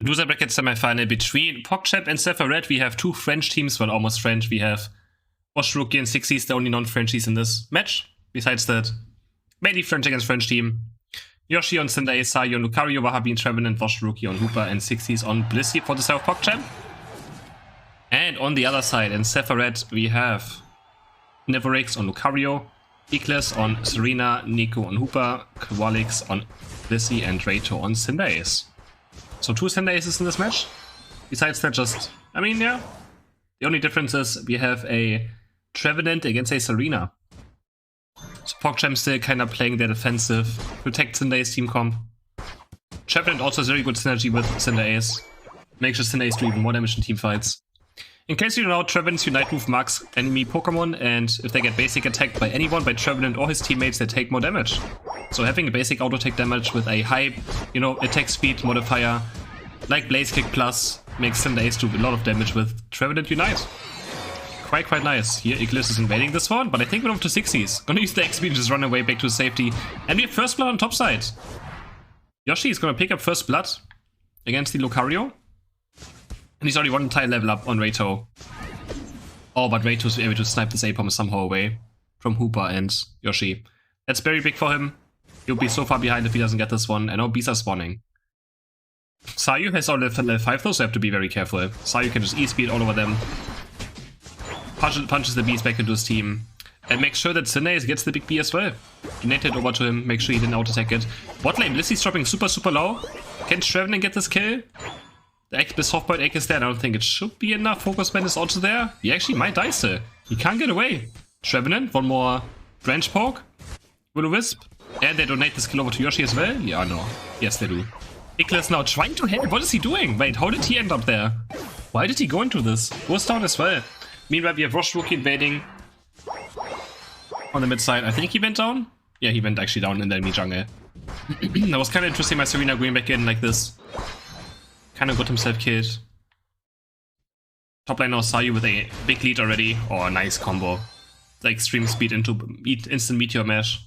Loser bracket semi-final between PogChamp and Zephyr. We have two French teams, well, almost French. We have Wash Rookie and 60s, the only non-Frenchies in this match. Besides that, mainly French against French team. Yoshi on Cinder, Sayu on Lucario, Wahabi and Trevenant, Wash Rookie on Hooper, and 60s on Blissey for the South PogChamp. And on the other side, in Zephyr, we have Nevorix on Lucario, Igles on Serena, Nico on Hooper, Kwalix on Blissey, and Rato on Cinder. So two Cinder Aces in this match. Besides that, just, I mean, yeah. The only difference is we have a Trevenant against a Serena. So PogChamp still kind of playing their defensive, protect Cinder Ace team comp. Trevenant also has very good synergy with Cinder Ace. Makes sure Cinder Ace do even more damage in team fights. In case you don't know, Trevenant's Unite move marks enemy Pokemon, and if they get basic attacked by anyone, by Trevenant or his teammates, they take more damage. So having a basic auto take damage with a high, attack speed modifier, like Blaze Kick Plus, makes Cinder Ace do a lot of damage with Trevenant Unite. Quite nice. Here, Igles is invading this one, but I think we're off to 60s. Gonna use the X speed and just run away back to safety. And we have First Blood on top side. Yoshi is gonna pick up First Blood against the Lucario. And he's already one entire level up on Rato. Oh, but Rato's able to snipe this A-Bomb somehow away from Hooper and Yoshi. That's very big for him. He'll be so far behind if he doesn't get this one. And now bees are spawning. Sayu has already level 5 though, so you have to be very careful. Sayu can just E-speed all over them. Punches the bees back into his team. And makes sure that Cinder Ace gets the big B as well. Donate it over to him, make sure he didn't auto-attack it. Bot lane, Blissey's dropping super low. Can Trevenant get this kill? The soft point egg is there, and I don't think it should be enough. Focus Band is also there. He actually might die still. He can't get away. Trevenant, one more branch poke. Will-O-Wisp. And they donate this kill over to Yoshi as well? Yeah, no. Yes, they do. Igles now trying to help. What is he doing? Wait, how did he end up there? Why did he go into this? Goes down as well. Meanwhile, we have Wash Rookie invading on the mid side. I think he went down. Yeah, he went actually down in the enemy jungle. That was kind of interesting, my Serena going back in like this. Kind of got himself killed. Top lane now Sayu with a big lead already. Oh, nice combo. The extreme speed into instant Meteor Mash.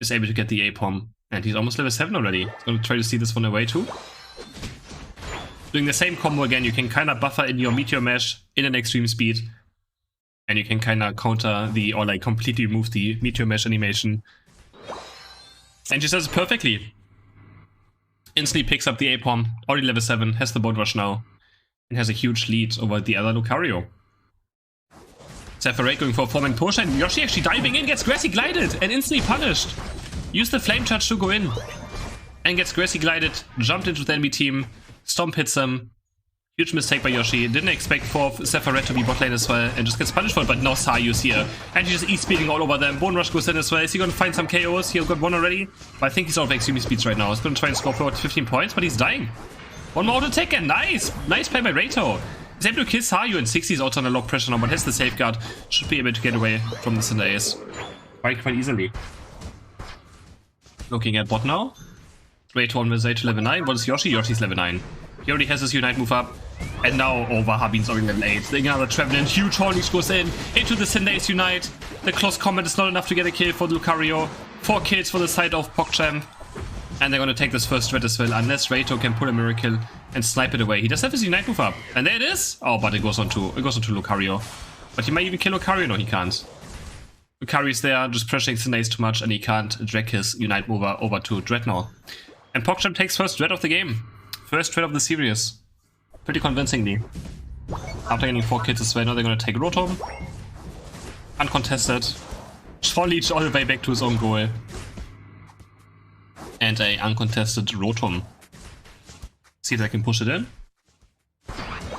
Is able to get the A-Bomb. And he's almost level 7 already. He's gonna try to see this one away too. Doing the same combo again, you can kind of buffer in your Meteor Mash in an extreme speed. And you can kind of counter or like completely remove the Meteor Mash animation. And she does it perfectly. Instantly picks up the A-Bomb, already level 7, has the Bone Rush now, and has a huge lead over the other Lucario. Zephyr going for a 4-man push, and Yoshi actually diving in, gets Grassy Glided, and instantly punished. Used the Flame Charge to go in, and gets Grassy Glided, jumped into the enemy team, Stomp hits him. Huge mistake by Yoshi, didn't expect for Zephyr to be bot lane as well, and just gets punished for it, but now Sayu's here. And he's just E-speeding all over them, Bone Rush goes in as well, is he gonna find some KOs? He's got one already, but I think he's out of extreme speeds right now. He's gonna try and score for 15 points, but he's dying. One more auto attack, and nice! Nice play by Rato. He's able to kill Sayu, and 60 is also under lock pressure now, but has the safeguard. Should be able to get away from the Cinder Ace quite easily. Looking at bot now. Rato on Visage to level 9. What is Yoshi? Yoshi's level 9. He already has his Unite move up. And now Wahabi's already level 8. Another Trevenant, huge Hornleash goes in into the Cinder Ace Unite. The close combat is not enough to get a kill for Lucario. 4 kills for the side of PogChamp. And they're gonna take this first threat as well, unless Rato can pull a miracle and snipe it away. He does have his Unite move up. And there it is! Oh, but it goes on to Lucario. But he might even kill Lucario. No, he can't. Lucario's there, just pressuring Cinder Ace too much, and he can't drag his Unite mover over to Dreadnought. And PogChamp takes first Dread of the game. First Dread of the series. Pretty convincingly. After getting 4 kills as well, now they're gonna take Rotom. Uncontested. Leech all the way back to his own goal. And a uncontested Rotom. See if they can push it in.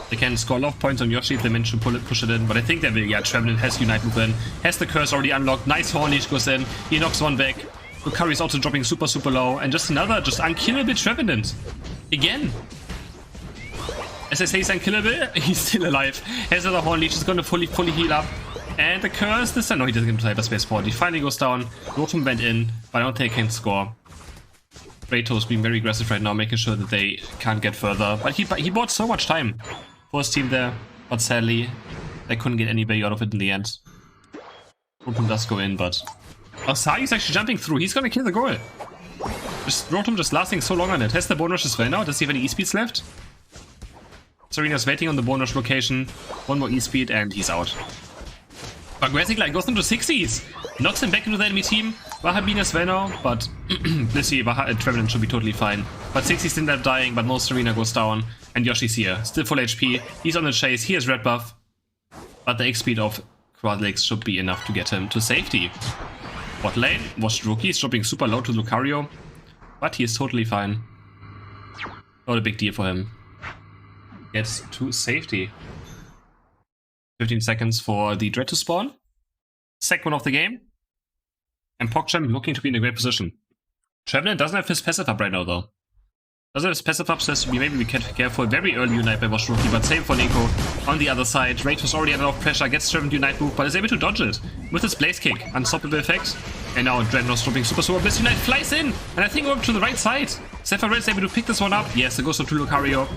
They can score a lot of points on Yoshi if they manage to push it in, but I think they will. Yeah, Trevenant has Unite move in. Has the curse already unlocked. Nice Hornleash goes in. He knocks one back. Lucario's also dropping super low. And just another unkillable Trevenant. Again. As I say, he's unkillable. He's still alive. Has another Hornleash. He's gonna fully heal up. And the curse this time. No, he doesn't get to hyperspace port. He finally goes down. Rotom went in, but I don't think he can score. Rato's being very aggressive right now, making sure that they can't get further. But he bought so much time for his team there. But sadly, they couldn't get any value out of it in the end. Rotom does go in, but... Oh, Sayu's actually jumping through. He's gonna kill the goal. Rotom just lasting so long on it. Has the Bone Rush as well now? Does he have any E-speeds left? Serena's waiting on the bonus location. One more E-speed and he's out. But Aggressive Line goes into 60s. Knocks him back into the enemy team. Wahabin as well now, but Blissey, Trevenant should be totally fine. But 60s ended up dying, but no Serena goes down. And Yoshi's here. Still full HP. He's on the chase. He has red buff. But the X-speed of Quadlix should be enough to get him to safety. Bot lane was Rookie, dropping super low to Lucario. But he is totally fine. Not a big deal for him. Gets to safety. 15 seconds for the Dread to spawn. Second one of the game. And PogChamp looking to be in a great position. Trevenant doesn't have his passive up right now though. Doesn't have his passive up, says maybe we can be careful. Very early Unite by Wash Rookie, but same for Nico. On the other side, Rage was already under a lot of pressure, gets Trevenant Unite move, but is able to dodge it. With his Blaze Kick, unstoppable effect. And now Dreadnought dropping super Blaze Unite flies in! And I think over to the right side. Zephyr is able to pick this one up. Yes, it goes to Lucario.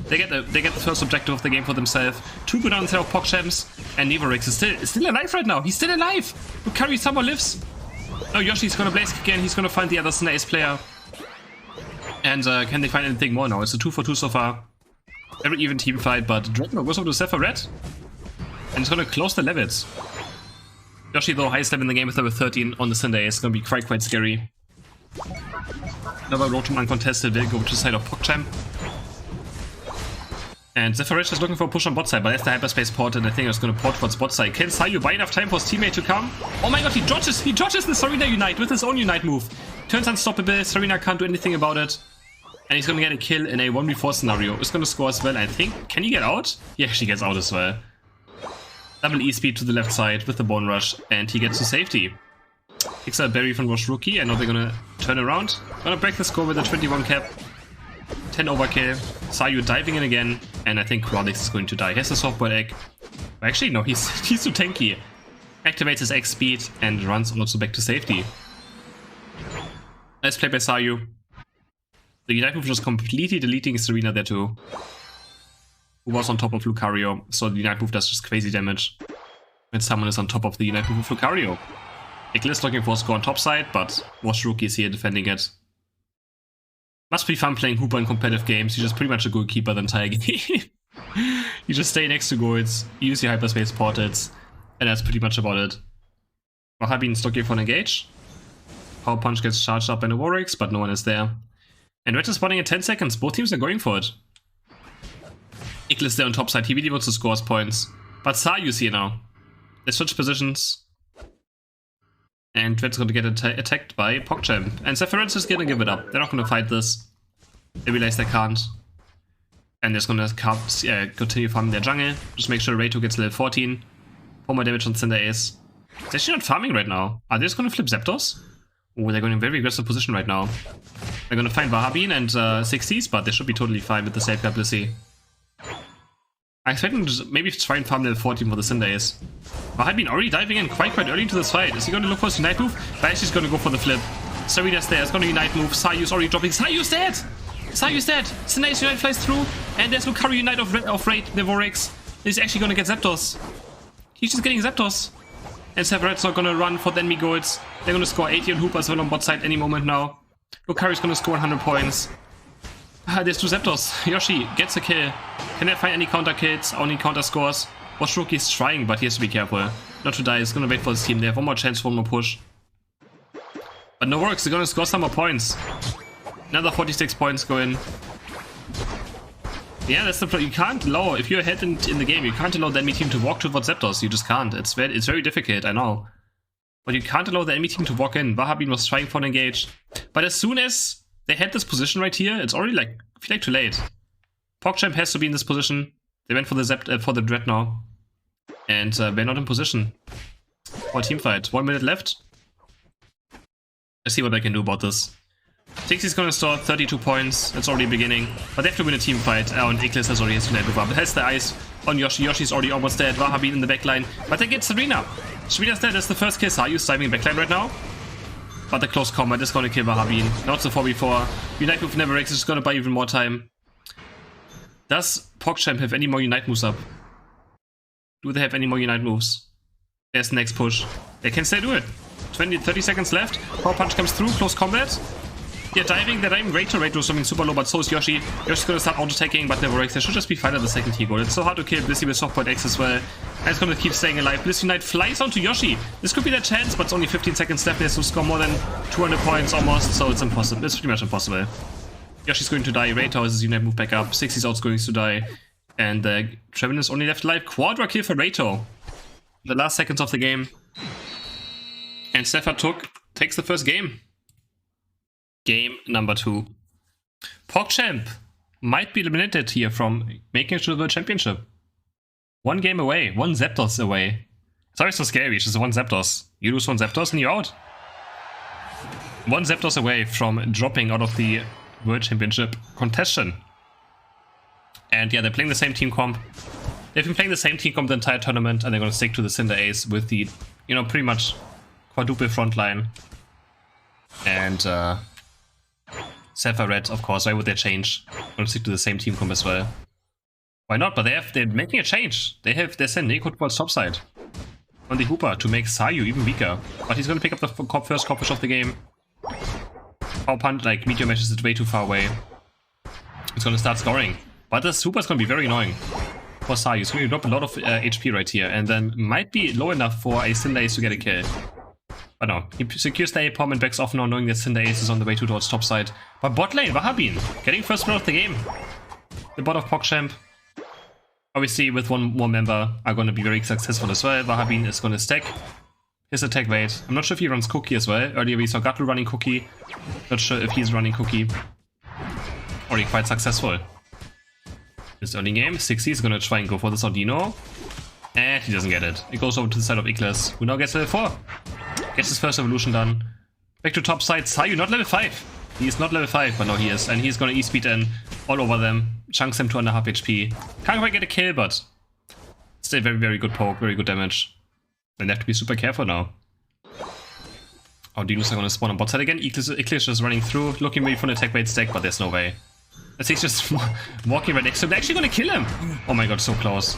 They get the first objective of the game for themselves. 2 go down instead of PogChamps. And Nevorix is still alive right now. He's still alive! Lucario somehow lives. Oh, Yoshi's gonna Blaze Kick again. He's gonna find the other Snace player. And can they find anything more now? It's a 2 for 2 so far. Very even team fight, but Dreadnought goes over to Zephyr. And it's gonna close the levels. Yoshi, though, highest level in the game with level 13 on the Sunday. It's gonna be quite scary. Another Rotom uncontested will go to the side of PogChamp. And Zephyr is looking for a push on bot side, but that's the hyperspace port, and I think it's gonna port towards bot side. Can Sayu buy enough time for his teammate to come? Oh my god, he dodges the Serena Unite with his own Unite move. Turns unstoppable, Serena can't do anything about it. And he's gonna get a kill in a 1v4 scenario. He's gonna score as well, I think. Can he get out? He actually gets out as well. Double E-speed to the left side with the Bone Rush, and he gets to safety. Kicks out Berry from Wash Rookie, and now they're gonna turn around. Gonna break the score with a 21 cap. 10 overkill. Sayu diving in again, and I think Quadlix is going to die. He has a softball egg. Actually, no, he's too tanky. Activates his X speed and runs also back to safety. Nice play by Sayu. The Unite move was completely deleting Serena there too. Who was on top of Lucario, so the Unite move does just crazy damage when someone is on top of the Unite move of Lucario. Iglis looking for a score on top side, but Wash Rookie is here defending it. Must be fun playing Hooper in competitive games. You're just pretty much a goalkeeper the entire game. You just stay next to goals, use your hyperspace portals, and that's pretty much about it. Wahabin's looking for an engage. Power Punch gets charged up by the Warwicks, but no one is there. And Red is spawning in 10 seconds. Both teams are going for it. Iglis there on top side. He really wants to score his points. But Sayu's here now. They switch positions. And Red's going to get attacked by PogChamp. And Zephyr is going to give it up. They're not going to fight this. They realize they can't. And they're just going to continue farming their jungle. Just make sure Rayto gets level 14. 4 more damage on Cinder Ace. They're actually not farming right now. Are they just going to flip Zapdos? Oh, they're going in a very aggressive position right now. They're going to find Wahabin and 60s, but they should be totally fine with the safeguard Blissey. I expect them to maybe try and farm level 14 for the Cinder Ace. Wahabin already diving in quite early into this fight. Is he going to look for his Unite move? But actually he's going to go for the flip. Serena's there. It's going to Unite move. Sayu's already dropping. Sayu's dead! Sayu's dead! Cinder Ace Unite flies through. And there's Lucario Unite of Raid Nevorix. He's actually going to get Zapdos. He's just getting Zapdos. And Severet's not going to run for the enemy goals. They're going to score 80 on Hooper as well on bot side any moment now. Lucario's going to score 100 points. There's 2 Zapdos. Yoshi gets a kill. Can I find any counter kills? Only counter scores. Wash Rookie is trying, but he has to be careful. Not to die. He's going to wait for his team. They have one more chance for one more push. But no works. They're going to score some more points. Another 46 points go in. Yeah, that's the problem. You can't allow, if you're ahead in the game, you can't allow the enemy team to walk towards Zapdos. You just can't. It's very difficult, I know. But you can't allow the enemy team to walk in. Wahabin was trying for an engage. But as soon as they had this position right here, it's already like, I feel like too late. PogChamp has to be in this position. They went for the Dread now. And they're not in position for a team fight. 1 minute left. Let's see what I can do about this. Tixie's gonna store 32 points. It's already beginning. But they have to win a team fight. And Iglis has already his Unite move up. It has the eyes on Yoshi. Yoshi's already almost dead. Wahabin in the backline. But they get Serena. Serena's dead. That's the first kill. Sayu's diving backline right now. But the close combat is gonna kill Wahabin. Not the 4v4. Unite move Nevorix is just gonna buy even more time. Does PogChamp have any more Unite moves up? Do they have any more Unite moves? There's the next push. They can still do it. 30 seconds left. Power Punch comes through. Close combat. They're diving great to Rayto swimming super low, but so is Yoshi. Yoshi's gonna start auto-attacking, but never works. There should just be fine at the second T-goal. It's so hard to kill Blissey with soft point X as well. And it's gonna keep staying alive. Blissey Knight flies onto Yoshi. This could be their chance, but it's only 15 seconds left. He has to score more than 200 points almost, so it's impossible. It's pretty much impossible. Yoshi's going to die. Rayto has his Unite move back up. 60's also going to die. And Trevin is only left alive. Quadra kill for Rayto. The last seconds of the game. And Zephyr takes the first game. Game number 2. PogChamp might be eliminated here from making it to the World Championship. 1 game away. 1 Zapdos away. Sorry, it's so scary. It's just 1 Zapdos. You lose 1 Zapdos and you're out. 1 Zapdos away from dropping out of the World Championship contention. And yeah, they're playing the same team comp. They've been playing the same team comp the entire tournament, and they're going to stick to the Cinder Ace with the, you know, pretty much quadruple front line. And Zephyr Red, of course, why would they change? Going to stick to the same team comp as well. Why not? But they're making a change. They sent Neko towards topside on the Hooper to make Sayu even weaker. But he's going to pick up the first copfish of the game. Power Punch, like, Meteor Mesh is way too far away. He's going to start scoring. But this Hooper is going to be very annoying for Sayu. He's going to drop a lot of HP right here. And then might be low enough for a Cinder Ace to get a kill. But no, he secures the A-Pom and backs off now, knowing that Cinder Ace is on the way towards topside. But bot lane, Wahabin, getting first blood of the game. The bot of PogChamp, obviously with 1 more member, are going to be very successful as well. Wahabin is going to stack his attack weight. I'm not sure if he runs Cookie as well. Earlier we saw Gatlu running Cookie. Not sure if he's running Cookie. Already quite successful. This early game, 60 is going to try and go for this Audino. And he doesn't get it. It goes over to the side of Iglis, who now gets level 4. Gets his first evolution done. Back to top side. Sayu not level 5. He is not level 5, but no, he is. And he's gonna E-speed in all over them. Chunks them to 2.5 HP. Can't quite get a kill, but still very, very good poke, very good damage. They have to be super careful now. Audinos are gonna spawn on bot side again. Iglis just running through, looking maybe for an attack weight stack, but there's no way. He's just walking right next to him. They're actually gonna kill him! Oh my god, so close.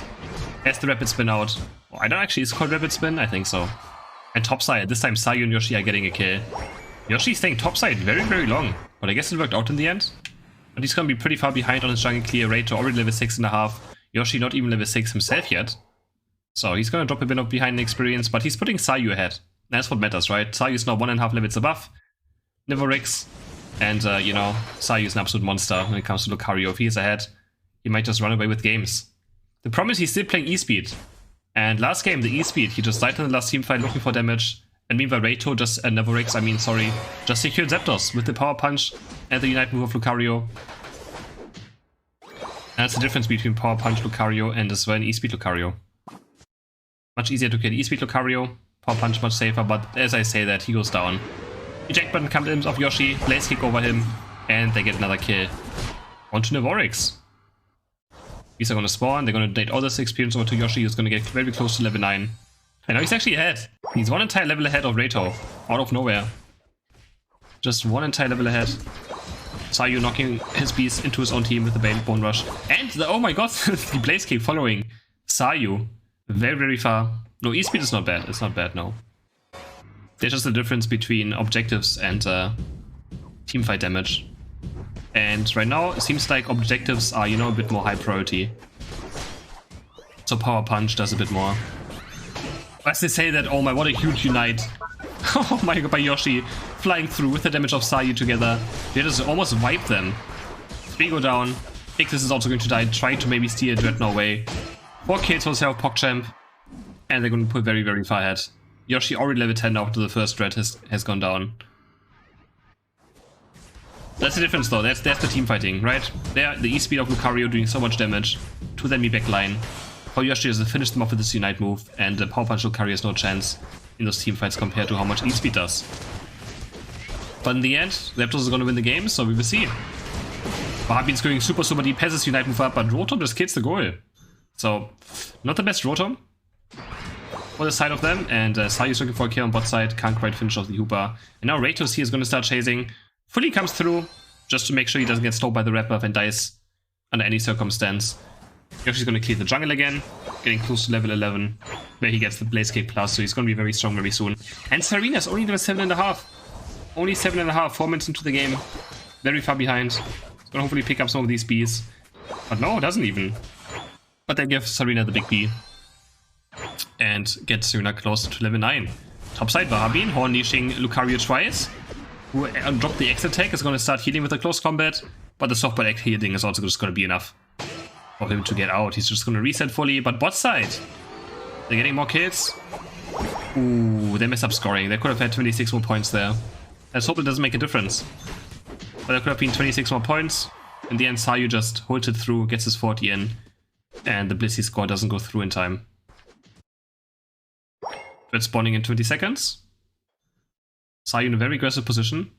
Has the rapid spin out. Oh, I don't actually, it's called rapid spin? I think so. And topside, this time Sayu and Yoshi are getting a kill. Yoshi's staying topside very, very long. But I guess it worked out in the end. But he's gonna be pretty far behind on his jungle clear rate to already level 6.5. Yoshi not even level 6 himself yet. So he's gonna drop a bit of behind in experience, but he's putting Sayu ahead. That's what matters, right? Sayu's now 1.5 levels above Nivorix. And, you know, Sayu's an absolute monster when it comes to Lucario. If he is ahead, he might just run away with games. The problem is he's still playing E-Speed. And last game, the E-Speed, he just died in the last team fight looking for damage. And meanwhile, Rayto just, just secured Zapdos with the Power Punch and the Unite move of Lucario. And that's the difference between Power Punch Lucario and as well an E-Speed Lucario. Much easier to kill E-Speed Lucario, Power Punch much safer, but as I say that, he goes down. Eject button comes in of Yoshi, Blaze Kick over him, and they get another kill. On to Nivorix. These are going to spawn, they're going to donate all this experience over to Yoshi, who's going to get very close to level 9. And now he's actually ahead. He's 1 entire level ahead of Rayto, out of nowhere. Just 1 entire level ahead. Sayu knocking his piece into his own team with the Bone Rush. And the, oh my god, the Blaze Kick following Sayu. Very, very far. No, E-Speed is not bad, it's not bad, no. There's just a difference between objectives and teamfight damage. And right now, it seems like objectives are, you know, a bit more high priority. So Power Punch does a bit more. As they say that, oh my, what a huge Unite. Oh my god, by Yoshi flying through with the damage of Sayu together. They just almost wiped them. 3 go down. Ignis is also going to die, trying to maybe steal Dread, no way. 4 kills for self PogChamp. And they're going to pull very, very far ahead. Yoshi already level 10 after the first Dread has gone down. That's the difference though, that's the team fighting, right? There, the E-Speed of Lucario doing so much damage to the enemy backline. For Yoshi has finished them off with this Unite move, and the Power Punch Lucario has no chance in those team fights compared to how much E-Speed does. But in the end, Zapdos is going to win the game, so we will see. Wahabin's going super deep, has his Unite move up, but Rotom just kills the goal. So, not the best Rotom for the side of them, and Sayu's looking for a kill on bot side, can't quite finish off the Hooper. And now Raytos here is going to start chasing. Fully comes through, just to make sure he doesn't get slowed by the Wrap-Up and dies under any circumstance. Yoshi's going to clear the jungle again, getting close to level 11, where he gets the Blaze Kick plus, so he's going to be very strong very soon. And Serena's only level 7.5. Only 7.5, 4 minutes into the game. Very far behind. It's gonna hopefully pick up some of these Bs. But no, it doesn't even. But they give Serena the big B. And get Serena close to level 9. Topside, Wahhabin, Horn leashing Lucario twice. Who dropped the X attack, is gonna start healing with the close combat. But the softball X healing is also just gonna be enough for him to get out. He's just gonna reset fully. But bot side, they're getting more kills. Ooh, they messed up scoring. They could have had 26 more points there. Let's hope it doesn't make a difference. But there could have been 26 more points. In the end, Sayu just holds it through, gets his 40 in. And the Blissey score doesn't go through in time. Red spawning in 20 seconds. Sayu in a very aggressive position.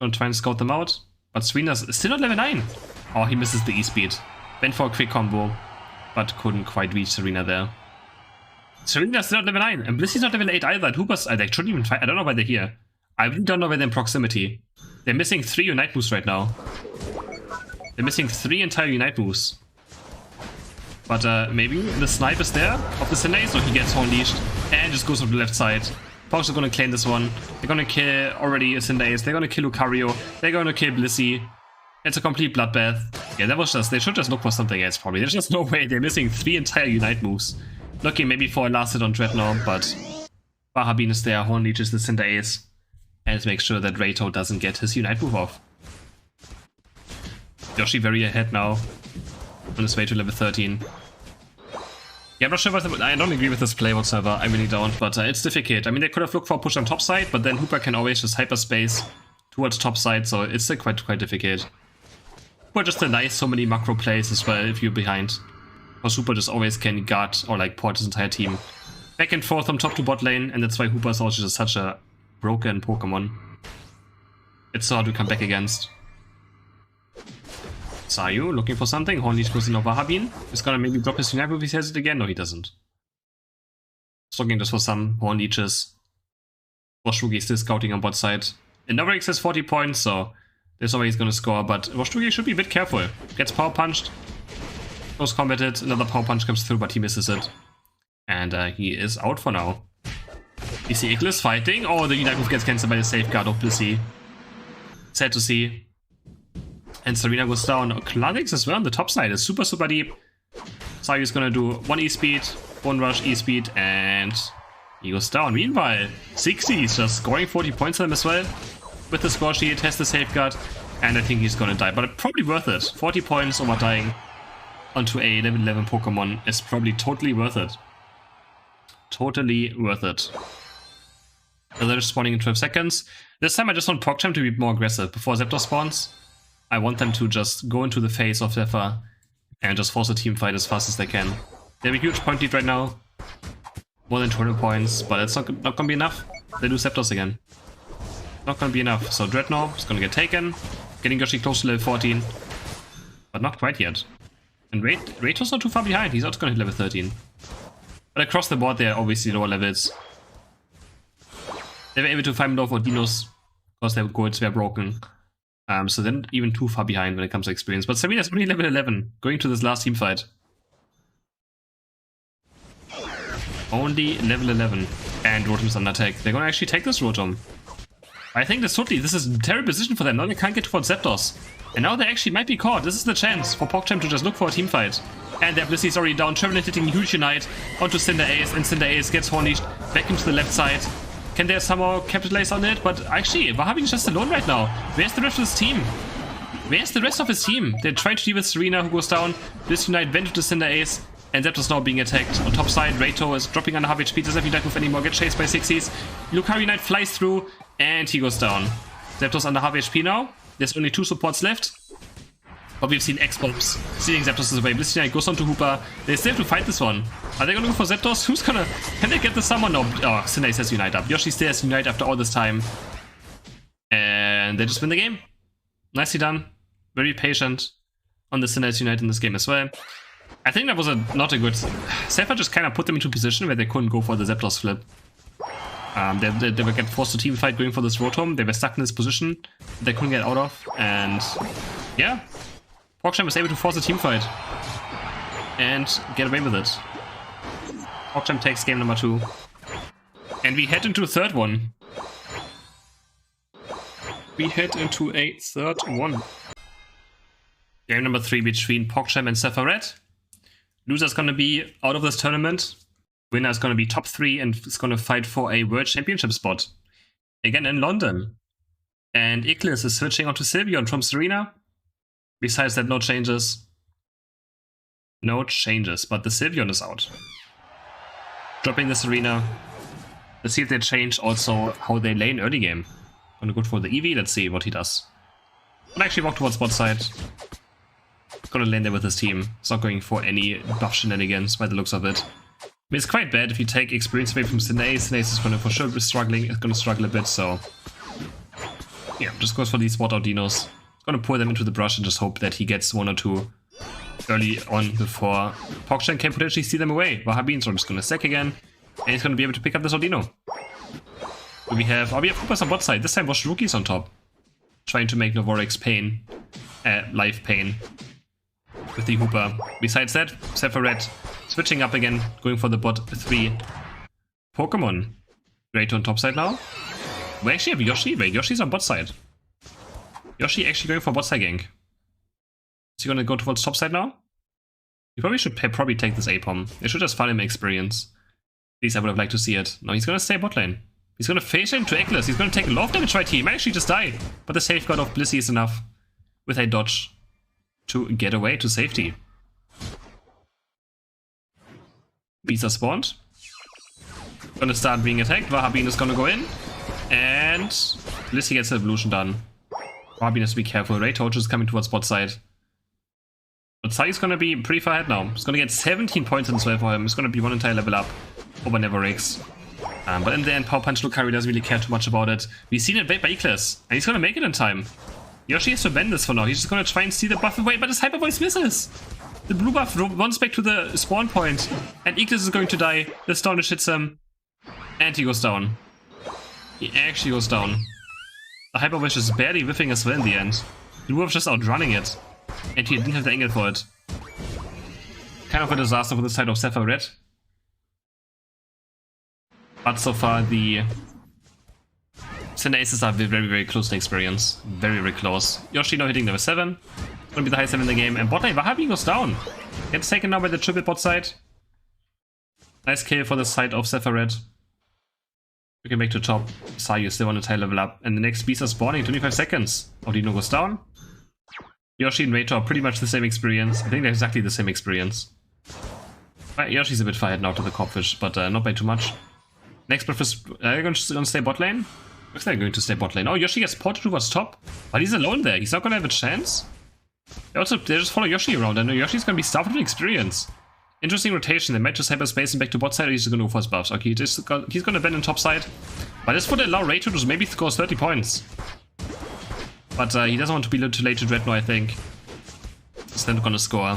Gonna try and scout them out. But Serena's still not level 9. Oh, he misses the E-speed. Went for a quick combo, but couldn't quite reach Serena there. Serena's still not level 9, and Blissey's not level 8 either. And Hooper's, they shouldn't even fight. I don't know why they're here. I really don't know why they're in proximity. They're missing 3 Unite moves right now. They're missing 3 entire Unite moves. But maybe the snipe is there of the Sindai, so he gets Horn leashed and just goes on the left side. Pog's are gonna claim this one. They're gonna kill already a Sindai. They're gonna kill Lucario. They're gonna kill Blissey. It's a complete bloodbath. Yeah, that was just, they should just look for something else probably. There's just no way. They're missing 3 entire Unite moves. Looking maybe for a last hit on Dreadnought, but Wahhabin is there. Horn leeches the Sindai and makes sure that Reito doesn't get his Unite move off. Yoshi very ahead now, on his way to level 13. Yeah, I'm not sure what I don't agree with this play whatsoever. I really don't, but it's difficult. I mean, they could have looked for a push on top side, but then Hooper can always just hyperspace towards top side, so it's still quite difficult. But just a nice so many macro plays as well if you're behind. Because Hooper just always can guard or like port his entire team back and forth from top to bot lane, and that's why Hooper is also just such a broken Pokemon. It's so hard to come back against. Sayu looking for something. Horn leash goes in over Wahhabin. He's gonna maybe drop his Unite if he says it again. No, he doesn't. He's looking just for some Horn leeches. Washrugi is still scouting on bot side. And Novarix has 40 points, so there's no way he's gonna score. But Washrugi should be a bit careful. Gets power punched. Close combated. Another power punch comes through, but he misses it. And he is out for now. BC Iglis fighting. Oh, the Unite move gets cancelled by the safeguard of Blissey. Sad to see. And Serena goes down. Kladix as well on the top side is super deep. Sayu is gonna do 1 E-speed, 1 rush E-speed, and he goes down. Meanwhile, 60 is just scoring 40 points on him as well. With the score sheet, has the safeguard, and I think he's gonna die. But probably worth it. 40 points over dying onto a level 11 Pokemon is probably totally worth it. Totally worth it. They're spawning in 12 seconds. This time I just want PogChamp to be more aggressive before Zephyr spawns. I want them to just go into the face of Zephyr and just force a team fight as fast as they can. They have a huge point lead right now. More than 200 points, but it's not gonna be enough. They do Zapdos again. Not gonna be enough. So Dreadnought is gonna get taken. Getting Yoshi close to level 14. But not quite yet. And Reito's not too far behind. He's also gonna hit level 13. But across the board, they're obviously lower levels. They were able to find off Dinos because their golds were broken. So they're not even too far behind when it comes to experience. But Serena's only level 11, going to this last team fight. Only level 11. And Rotom's under attack. They're gonna actually take this Rotom. I think this is a terrible position for them. Now they can't get towards Zapdos. And now they actually might be caught. This is the chance for PogChamp to just look for a team fight. And their Blissey's already down. Trevenant hitting huge Unite onto Cinderace, and Cinderace gets Horn leashed back into the left side. Can they somehow capitalize on it? But actually, Wahhabin's just alone right now. Where's the rest of his team? Where's the rest of his team? They tried to deal with Serena, who goes down. This Unite went to Cinderace, and Zapdos now being attacked. On top side, Reito is dropping under half HP. Doesn't have Unite move anymore. Gets chased by 60s. Lucario Unite flies through, and he goes down. Zapdos under half HP now. There's only 2 supports left. But we've seen X-Bombs stealing Zapdos away. Blissey Unite goes on to Hooper. They still have to fight this one. Are they gonna go for Zapdos? Who's gonna... Can they get the summon? No. Oh, Cinderace has Unite up. Yoshi still has Unite after all this time. And they just win the game. Nicely done. Very patient on the Cinderace Unite in this game as well. I think that was not a good... Zephyr just kind of put them into a position where they couldn't go for the Zapdos flip. They were get forced to team fight going for this Rotom. They were stuck in this position they couldn't get out of. And yeah, PogChamp was able to force a team fight and get away with it. PogChamp takes game number 2. And we head into the third one. we head into a third one. Game number 3 between PogChamp and Zephyr Red. Loser's gonna be out of this tournament. Winner is gonna be top 3 and is gonna fight for a World Championship spot. Again in London. And Iclis is switching onto Sylveon from Serena. Besides that, no changes. No changes, but the Sylveon is out. Dropping the Serena. Let's see if they change also how they lane early game. Gonna go for the Eevee, let's see what he does. Gonna actually walk towards bot side. Gonna lane there with his team. It's not going for any buff shenanigans by the looks of it. I mean, it's quite bad if you take experience away from Sinace. Sinace is gonna for sure be struggling, it's gonna struggle a bit, so... yeah, just goes for these spot out dinos. Gonna pour them into the brush and just hope that he gets 1 or 2 early on before PogChamp can potentially steal them away. Wahabin's just gonna sack again, and he's gonna be able to pick up this Audino. We have Hoopers on bot side. This time was Rookies on top, trying to make Novorix pain, life pain with the Hooper. Besides that, Zephyr Red switching up again, going for the bot 3 Pokemon. Great on top side now. We actually have Yoshi. Wait, Yoshi's on bot side. Yoshi actually going for bot side gank. Is he gonna go towards top side now? He probably should take this A-Pom. They should just farm him experience. At least I would have liked to see it. No, he's gonna stay bot lane. He's gonna face into Iclis. He's gonna take a lot of damage right here. He might actually just die. But the safeguard of Blissey is enough with a dodge to get away to safety. Beasts are spawned. Gonna start being attacked. Wahabin is gonna go in. And Blissey gets the evolution done. Wahabin has to be careful. Ray Torch is coming towards bot side. But Sai is gonna be pretty far ahead now. He's gonna get 17 points in this well for him. It's gonna be one entire level up over Neverix. But in the end, Power Punch Lucario doesn't really care too much about it. We've seen it bait by Iclis, and he's gonna make it in time. Yoshi has to bend this for now. He's just gonna try and steal the buff away, but his Hyper Voice misses. The blue buff runs back to the spawn point, and Iclis is going to die. The Stonish hits him, and he goes down. He actually goes down. The Hyper Voice is barely whiffing as well in the end. The blue buff just outrunning it, and he didn't have the angle for it. Kind of a disaster for the side of Zephyr Red. But so far, the Cinaces are very, very close to experience. Very, very close. Yoshi now hitting level 7. Gonna be the highest level in the game. And bot lane Wahabi goes down. Gets taken now by the triple bot side. Nice kill for the side of Zephyr Red. We can make to top. Sayu still on a tile level up. And the next beast are spawning 25 seconds. Audino goes down. Yoshi and Raytor are pretty much the same experience. I think they're exactly the same experience. Right, Yoshi's a bit far ahead now to the Copfish, but not by too much. Next breakfast, are they going to stay bot lane? Looks like they're going to stay bot lane. Oh, Yoshi gets ported towards top, but he's alone there. He's not going to have a chance. They just follow Yoshi around, and Yoshi's going to be starved of experience. Interesting rotation. They might just hyperspace him back to bot side, or he's going to go for his buffs. Okay, he's going to bend on top side, but this would allow Ray to maybe score 30 points. But he doesn't want to be too late to Dreadnought, I think. He's then going to score.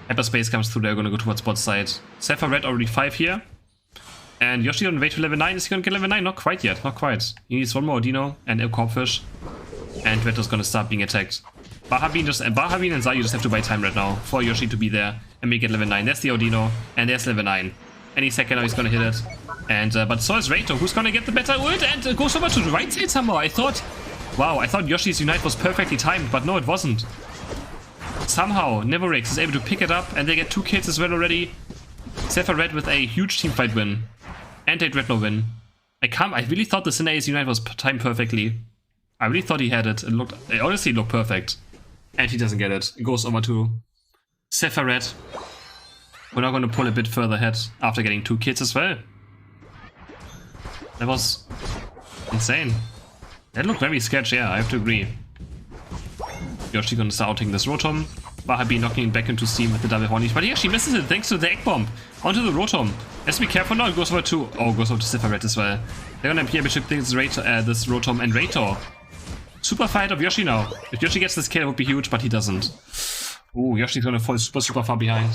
Hyperspace comes through, they're going to go towards bot side. Zephyr Red already 5 here. And Yoshi on the way to level 9. Is he going to get level 9? Not quite yet. Not quite. He needs one more Audino and a Corpfish. And Red's going to start being attacked. Wahabin and Zayu just have to buy time right now for Yoshi to be there and make it level 9. There's the Audino. And there's level 9. Any second now he's going to hit it. And but so is Rayto, who's going to get the better ult and goes over to the right side somehow. I thought Yoshi's Unite was perfectly timed, but no, it wasn't. Somehow, Neverix is able to pick it up, and they get 2 kills as well already. Zephyr Red with a huge teamfight win. And a Dreadnought win. I really thought the Cinace Unite was timed perfectly. I really thought he had it. It honestly looked perfect. And he doesn't get it. It goes over to Zephyr Red. We're now going to pull a bit further ahead after getting 2 kills as well. That was insane. That looked very sketchy, yeah, I have to agree. Yoshi gonna start outing this Rotom. Wahabi knocking it back into Steam with the double hornies, but he actually misses it thanks to the Egg Bomb onto the Rotom. Has to be careful now, it goes over to... oh, goes over to Zephyr Red as well. They're gonna be able to pick this Rotom and Raytor. Super fight of Yoshi now. If Yoshi gets this kill, it would be huge, but he doesn't. Ooh, Yoshi's gonna fall super far behind.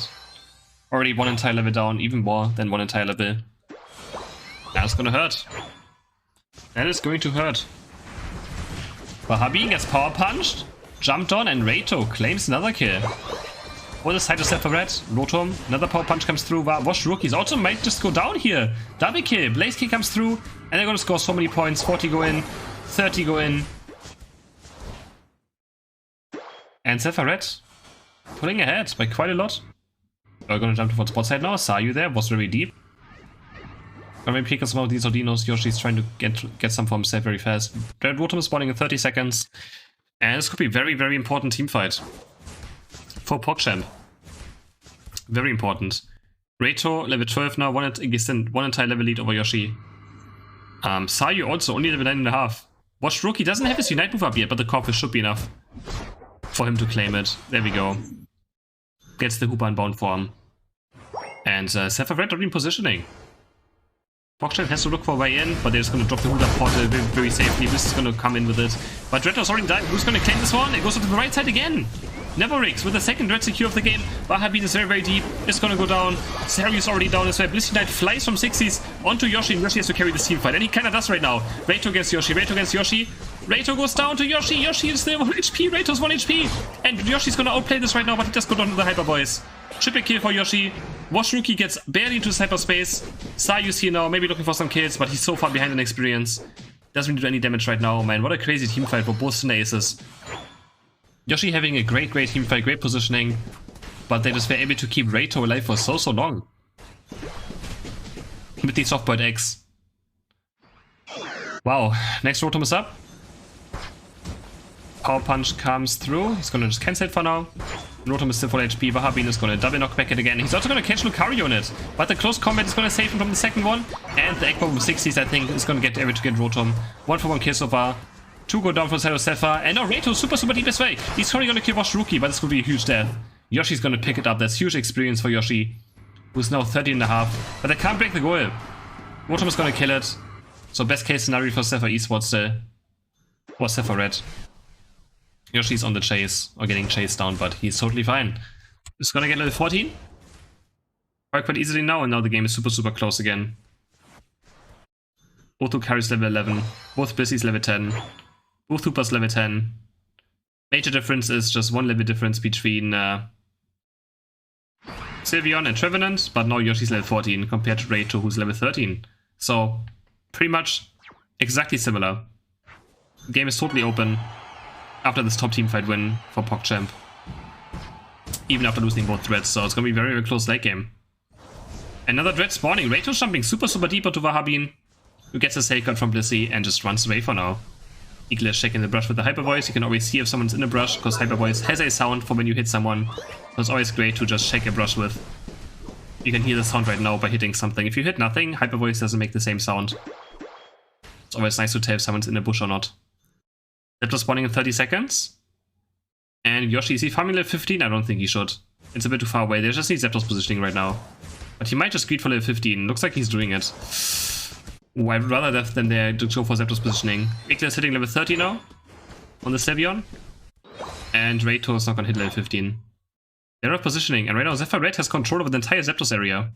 Already 1 entire level down, even more than 1 entire level. That's gonna hurt. That is going to hurt. Wahabi gets power punched, jumped on, and Rayto claims another kill. For the side of Zephyr Red, Rotom, another power punch comes through. Wash Rookies also might just go down here. Double kill, Blaze Kick comes through, and they're gonna score so many points. 40 go in, 30 go in. And Zephyr Red pulling ahead by quite a lot. We're gonna jump towards bot side now. Saw you there, was very deep. I'm maybe picking some of these Odinos. Yoshi's trying to get some for himself very fast. Red Rotom is spawning in 30 seconds. And this could be a very, very important team fight for PogChamp. Very important. Reito, level 12 now, one entire level lead over Yoshi. Sayu also, only level 9.5. Watch Rookie doesn't have his Unite move up yet, but the Corpus should be enough for him to claim it. There we go. Gets the Hoopa in bound form. And Zephyr Red already in positioning. PogChamp has to look for a way in, but they're just going to drop the Hoopa portal very, very safely. This is going to come in with it. But Red was already dying. Who's going to claim this one? It goes to the right side again. Neverix with the second Red secure of the game. Bahabin is very, very deep. It's going to go down. Sarius already down as well. Blissey Knight flies from 60s onto Yoshi, and Yoshi has to carry this team fight. And he kind of does right now. Reito against Yoshi. Reito against Yoshi. Reito goes down to Yoshi. Yoshi is still 1 HP. Reito's 1 HP. And Yoshi's going to outplay this right now, but he just go down to the Hyper Voice. Triple kill for Yoshi. Wash Rookie gets barely into hyperspace. Sayu's here now, maybe looking for some kills, but he's so far behind in experience. Doesn't do any damage right now. Man, what a crazy team fight for both Cinder Aces. Yoshi having a great team fight, great positioning, but they just were able to keep Reito alive for so long. With the Softboiled X. Wow, next Rotom is up. Power Punch comes through. He's gonna just cancel it for now. Rotom is still full HP. Bahabin is gonna double knock back it again. He's also gonna catch Lucario on it, but the close combat is gonna save him from the second one. And the Ekko from 60s, I think, is gonna get able to get Rotom. 1 for 1 kill so far. 2 go down for Zephyr. And now Reito super deep as well. He's probably gonna kill Wash Rookie, but this could be a huge death. Yoshi's gonna pick it up. That's huge experience for Yoshi, who's now 13.5. But they can't break the goal. Rotom is gonna kill it. So best case scenario for Zephyr Esports still. Or Zephyr Red. Yoshi's on the chase, or getting chased down, but he's totally fine. He's gonna get level 14. Quite easily now, and now the game is super close again. Both carries level 11, both Blissey's level 10, both Hoopas level 10. Major difference is just 1 level difference between Sylveon and Trevenant, but now Yoshi's level 14 compared to Reito, who's level 13. So, pretty much exactly similar. The game is totally open after this top team fight win for PogChamp. Even after losing both Dreads, so it's gonna be a very close late game. Another Dread spawning. Reito's jumping super deep onto Vahabin, who gets a safeguard from Blissey and just runs away for now. Eagle is checking the brush with the Hyper Voice. You can always see if someone's in a brush, because Hyper Voice has a sound for when you hit someone. So it's always great to just check a brush with. You can hear the sound right now by hitting something. If you hit nothing, Hyper Voice doesn't make the same sound. It's always nice to tell if someone's in a bush or not. Zephyr spawning in 30 seconds. And Yoshi, is he farming level 15? I don't think he should. It's a bit too far away. They just need Zephyrs positioning right now. But he might just greed for level 15. Looks like he's doing it. Ooh, I'd rather have than there to go for Zephyrs positioning. Ickler is hitting level 30 now on the Sylveon. And Reito is not going to hit level 15. They're not positioning. And right now Zephyr Red has control over the entire Zapdos area.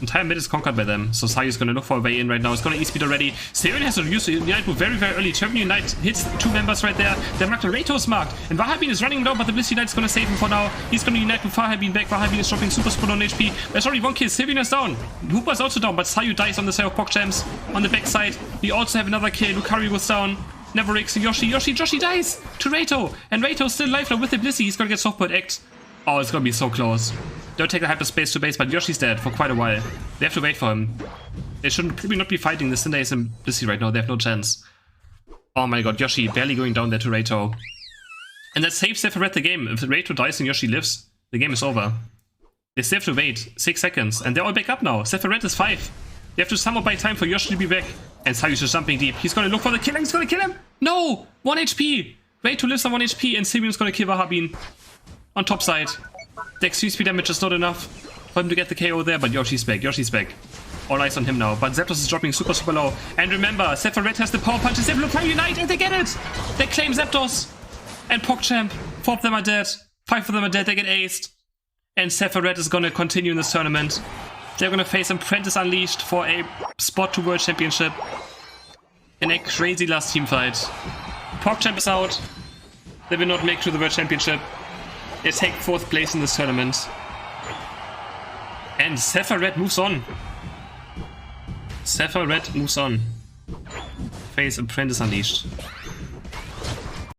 Entire mid is conquered by them, so Sayu is going to look for a way in right now. It's going to E-speed already. Sylveon has to use the Unite move very early. Trevenant Unite hits 2 members right there. They're marked, Reito is marked. And Vahabin is running down, but the Blissey Unite is going to save him for now. He's going to Unite with Vahabin back. Vahabin is dropping super on HP. There's already 1 kill. Sylveon is down. Hoopa is also down, but Sayu dies on the side of PogChamps. On the back side, we also have another kill. Lucario goes down. Neverix, Yoshi dies to Reito. And Reito's still alive now with the Blissey. He's going to get Softboiled Act. Oh, it's going to be so close. Don't take the hyperspace to base, but Yoshi's dead for quite a while. They have to wait for him. They should probably not be fighting the Cinder Ace and Blissey right now. They have no chance. Oh my god, Yoshi barely going down there to Reito. And that saves Zephyr Red the game. If Reito dies and Yoshi lives, the game is over. They still have to wait 6 seconds, and they're all back up now. Zephyr Red is 5. They have to somehow buy time for Yoshi to be back. And Sayu's just jumping deep. He's going to look for the kill, and he's going to kill him! No! 1 HP! Reito lives on 1 HP, and Sylveon's going to kill Vahabin. On top side. The extreme speed damage is not enough for him to get the KO there, but Yoshi's back. All eyes on him now, but Zapdos is dropping super low. And remember, Zephyr Red has the power punches. Zephyr Lucario Unite, and they get it! They claim Zapdos! And PogChamp. 4 of them are dead. 5 of them are dead, they get aced. And Zephyr Red is gonna continue in this tournament. They're gonna face Apprentice Unleashed for a spot to World Championship. In a crazy last team fight. PogChamp is out. They will not make it to the World Championship. They take 4th place in this tournament. And Zephyr Red moves on. Face Apprentice Unleashed.